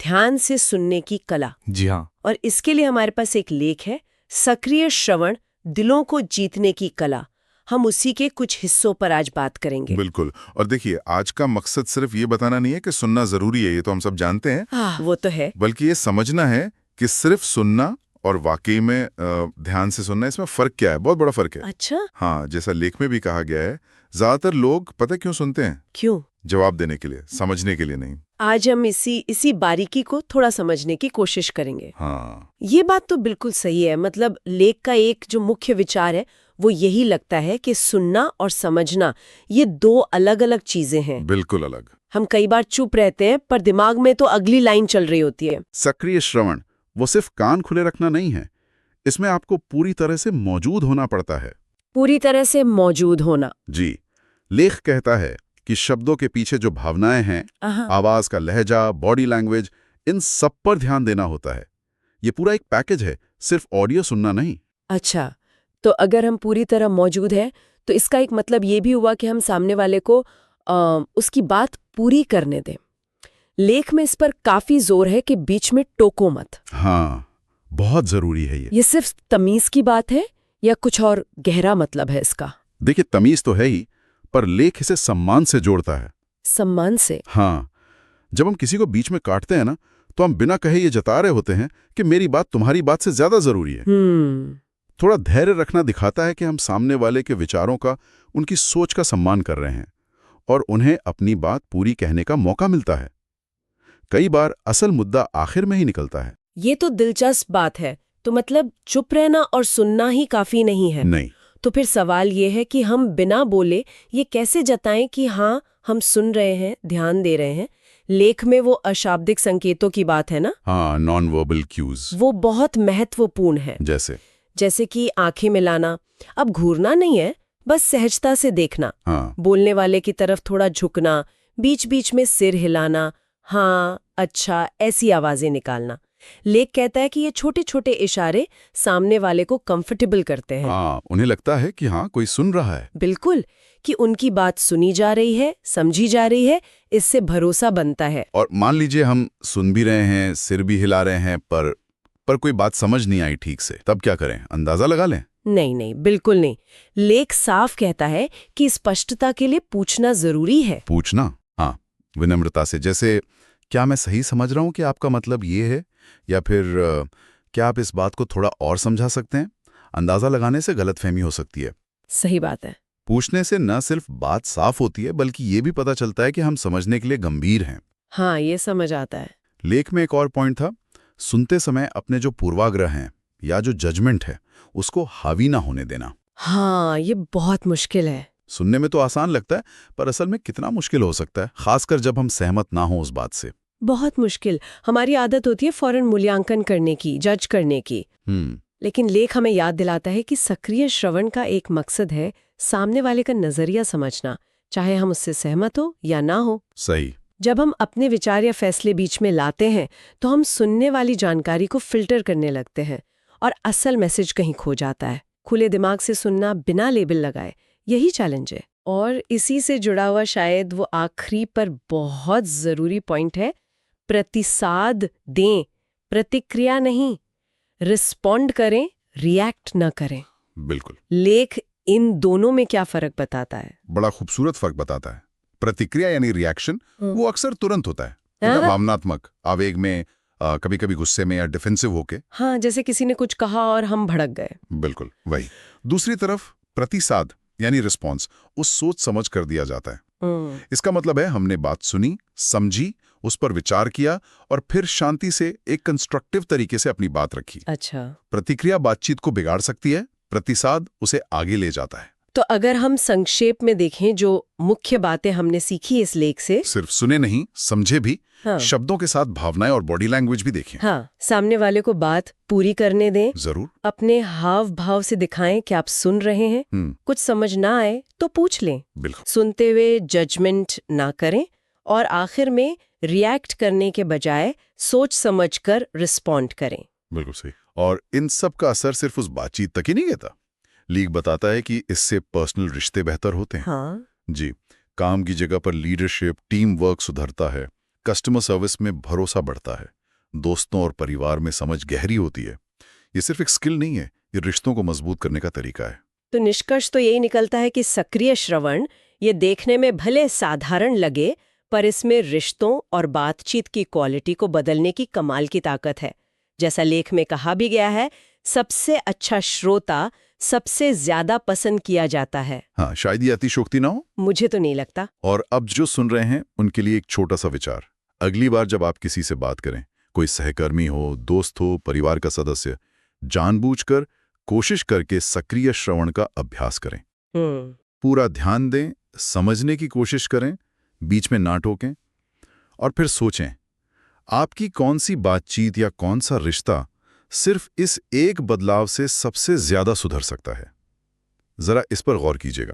ध्यान से सुनने की कला। जी हाँ। और इसके लिए हमारे पास एक लेख है, सक्रिय श्रवण, दिलों को जीतने की कला। हम उसी के कुछ हिस्सों पर आज बात करेंगे। बिल्कुल। और देखिए, आज का मकसद सिर्फ ये बताना नहीं है कि सुनना जरूरी है, ये तो हम सब जानते हैं। वो तो है। बल्कि ये समझना है कि सिर्फ सुनना और वाकई में ध्यान से सुनना, इसमें फर्क क्या है। बहुत बड़ा फर्क है। अच्छा। हाँ, जैसा लेख में भी कहा गया है, ज्यादातर लोग पता क्यों सुनते हैं? क्यों? जवाब देने के लिए, समझने के लिए नहीं। आज हम इसी बारीकी को थोड़ा समझने की कोशिश करेंगे। हाँ, ये बात तो बिल्कुल सही है। मतलब लेख का एक जो मुख्य विचार है वो यही लगता है कि सुनना और समझना ये दो अलग अलग चीजें हैं। बिल्कुल अलग। हम कई बार चुप रहते हैं पर दिमाग में तो अगली लाइन चल रही होती है। सक्रिय श्रवण वो सिर्फ कान खुले रखना नहीं है, इसमें आपको पूरी तरह से मौजूद होना पड़ता है। पूरी तरह से मौजूद होना। जी, लेख कहता है कि शब्दों के पीछे जो भावनाएं हैं, आवाज का लहजा, बॉडी लैंग्वेज, इन सब पर ध्यान देना होता है। ये पूरा एक पैकेज है, सिर्फ ऑडियो सुनना नहीं। अच्छा, तो अगर हम पूरी तरह मौजूद हैं तो इसका एक मतलब ये भी हुआ कि हम सामने वाले को उसकी बात पूरी करने दें। लेख में इस पर काफी जोर है कि बीच में टोको मत। हाँ, बहुत जरूरी है ये। ये सिर्फ तमीज की बात है या कुछ और गहरा मतलब है इसका? देखिए, तमीज तो है ही, पर लेख इसे सम्मान से जोड़ता है। सम्मान से? हाँ, जब हम किसी को बीच में काटते हैं ना, तो हम बिना कहे ये जता रहे होते हैं कि मेरी बात तुम्हारी बात से ज्यादा जरूरी है। थोड़ा धैर्य रखना दिखाता है कि हम सामने वाले के विचारों का, उनकी सोच का सम्मान कर रहे हैं और उन्हें अपनी बात पूरी कहने का मौका मिलता है। कई बार असल मुद्दा आखिर में ही निकलता है। ये तो दिलचस्प बात है। तो मतलब चुप रहना और सुनना ही काफी नहीं है? नहीं। तो फिर सवाल ये है कि हम बिना बोले ये कैसे जताएं कि हाँ, हम सुन रहे हैं, ध्यान दे रहे हैं। लेख में वो अशाब्दिक संकेतों की बात है ना? हाँ, नॉन वर्बल क्यूज। वो बहुत महत्वपूर्ण है। जैसे कि आंखें मिलाना। अब घूरना नहीं है, बस सहजता से देखना। हाँ। बोलने वाले की तरफ थोड़ा झुकना, बीच बीच में सिर हिलाना, हाँ, अच्छा, ऐसी आवाजें निकालना। लेख कहता है कि ये छोटे छोटे इशारे सामने वाले को कंफर्टेबल करते हैं। हाँ, उन्हें लगता है कि हाँ, कोई सुन रहा है। बिल्कुल, कि उनकी बात सुनी जा रही है, समझी जा रही है। इससे भरोसा बनता है। और मान लीजिए हम सुन भी रहे हैं, सिर भी हिला रहे हैं, पर कोई बात समझ नहीं आई ठीक से, तब क्या करें? अंदाजा लगा लें? नहीं, बिल्कुल नहीं। लेख साफ कहता है कि स्पष्टता के लिए पूछना जरूरी है। पूछना? हाँ, विनम्रता से। जैसे, क्या मैं सही समझ रहा हूं कि आपका मतलब ये है, या फिर क्या आप इस बात को थोड़ा और समझा सकते हैं? अंदाजा लगाने से गलतफहमी हो सकती है। सही बात है। पूछने से न सिर्फ बात साफ होती है, बल्कि ये भी पता चलता है कि हम समझने के लिए गंभीर हैं। हाँ, ये समझ आता है। लेख में एक और पॉइंट था, सुनते समय अपने जो पूर्वाग्रह हैं या जो जजमेंट है, उसको हावी ना होने देना। हाँ, ये बहुत मुश्किल है। सुनने में तो आसान लगता है, पर असल में कितना मुश्किल हो सकता है, खासकर जब हम सहमत ना हो उस बात से। बहुत मुश्किल। हमारी आदत होती है फौरन मूल्यांकन करने की, जज करने की। लेकिन लेख हमें याद दिलाता है कि सक्रिय श्रवण का एक मकसद है सामने वाले का नजरिया समझना, चाहे हम उससे सहमत हो या ना हो। सही। जब हम अपने विचार या फैसले बीच में लाते हैं तो हम सुनने वाली जानकारी को फिल्टर करने लगते हैं और असल मैसेज कहीं खो जाता है। खुले दिमाग से सुनना बिना लेबल लगाए, यही चैलेंज है। और इसी से जुड़ा हुआ शायद वो आखिरी पर बहुत जरूरी पॉइंट है, प्रतिसाद दें, प्रतिक्रिया नहीं। रिस्पॉन्ड करें, रिएक्ट न करें। बिल्कुल। लेख इन दोनों में क्या फर्क बताता है? बड़ा खूबसूरत फर्क बताता है। प्रतिक्रिया यानी रिएक्शन, वो अक्सर तुरंत होता है, भावनात्मक, आवेग में, कभी कभी गुस्से में या डिफेंसिव होके। हाँ, जैसे किसी ने कुछ कहा और हम भड़क गए। बिल्कुल वही। दूसरी तरफ प्रतिसाद यानी रिस्पॉन्स, उस सोच समझ कर दिया जाता है। इसका मतलब है हमने बात सुनी, समझी, उस पर विचार किया और फिर शांति से एक कंस्ट्रक्टिव तरीके से अपनी बात रखी। अच्छा। प्रतिक्रिया बातचीत को बिगाड़ सकती है, प्रतिसाद उसे आगे ले जाता है। तो अगर हम संक्षेप में देखें जो मुख्य बातें हमने सीखी इस लेख से, सिर्फ सुने नहीं, समझे भी। हाँ। शब्दों के साथ भावनाएं और बॉडी लैंग्वेज भी देखें। हाँ, सामने वाले को बात पूरी करने दें। जरूर। अपने हाव भाव से दिखाएं कि आप सुन रहे हैं। कुछ समझ ना आए तो पूछ लें। बिल्कुल। सुनते हुए जजमेंट ना करें और आखिर में रिएक्ट करने के बजाय सोच समझकर रिस्पॉन्ड करें। बिल्कुल सही। और इन सब का असर सिर्फ उस बातचीत तक ही नहीं रहता। लीग बताता है कि इससे पर्सनल रिश्ते बेहतर होते हैं। हाँ। जी, काम की जगह पर लीडरशिप, टीम वर्क सुधरता है, कस्टमर सर्विस में भरोसा बढ़ता है। दोस्तों और परिवार में समझ गहरी होती है। ये सिर्फ एक स्किल नहीं है, ये रिश्तों को मजबूत करने का तरीका है। तो निष्कर्ष तो यही निकलता है कि सक्रिय श्रवण ये देखने में भले साधारण लगे, पर इसमें रिश्तों और बातचीत की क्वालिटी को बदलने की कमाल की ताकत है। जैसा लेख में कहा भी गया है, सबसे अच्छा श्रोता सबसे ज्यादा पसंद किया जाता है। हाँ, शायद ये अतिशोक्ति ना हो। मुझे तो नहीं लगता। और अब जो सुन रहे हैं उनके लिए एक छोटा सा विचार। अगली बार जब आप किसी से बात करें, कोई सहकर्मी हो, दोस्त हो, परिवार का सदस्य, जानबूझकर कोशिश करके सक्रिय श्रवण का अभ्यास करें। पूरा ध्यान दें, समझने की कोशिश करें, बीच में ना टोकें, और फिर सोचें आपकी कौन सी बातचीत या कौन सा रिश्ता सिर्फ इस एक बदलाव से सबसे ज्यादा सुधर सकता है। जरा इस पर गौर कीजिएगा।